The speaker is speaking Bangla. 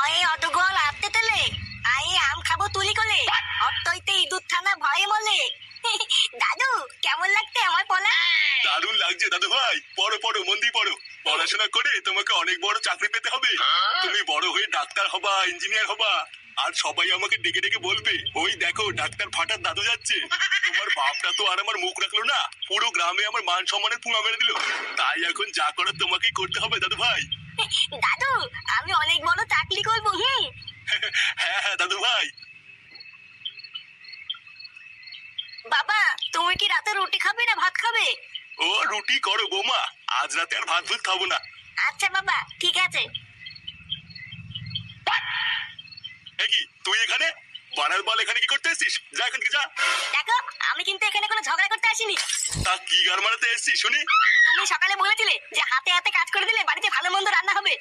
অয়ে অডগল আতে তেলে আই আম খাবো তুলি কোলে অতইতে ইঁদুর থানা ভয়ে মলে। দাদু কেমন লাগতে আমার পলা? দারুণ লাগছে দাদু ভাই। পড়ো পড়ো, মন দিয়ে পড়ো। পড়াশোনা করে তোমাকে অনেক বড় চাকরি পেতে হবে। তুমি বড় হয়ে ডাক্তার হবা, ইঞ্জিনিয়ার হবা। আর সবাই আমাকে ডেকে ডেকে বলবে, ওই দেখো ডাক্তার ফাটার দাদু যাচ্ছে। তোমার বাপটা তো আর আমার মুখ রাখলো না, পুরো গ্রামে আমার মান সম্মানের পুঙা মেরে দিল। তাই এখন যা করার তোমাকেই করতে হবে দাদু ভাই। দাদু আমি অনেক বড় চাকরি করবো। হ্যাঁ হ্যাঁ দাদু ভাই। বাবা তুমি কি রাতে রুটি খাবে না ভাত খাবে? ও রুটি করো বৌমা, আজ রাতে আর ভাত ভুত খাবো না। আচ্ছা বাবা ঠিক আছে। কি তুই এখানে বানার বল এখানে কি করতে এসছিস? যা এখান থেকে যা। দেখো আমি কিন্তু এখানে কোনো ঝগড়া করতে আসিনি। তা কি গার মারাতে এসছিস শুনি? তুমি সকালে বলেছিলে যে হাতে হাতে কাজ করে দিলে বাড়িতে ভালো মন্দ রান্না হবে।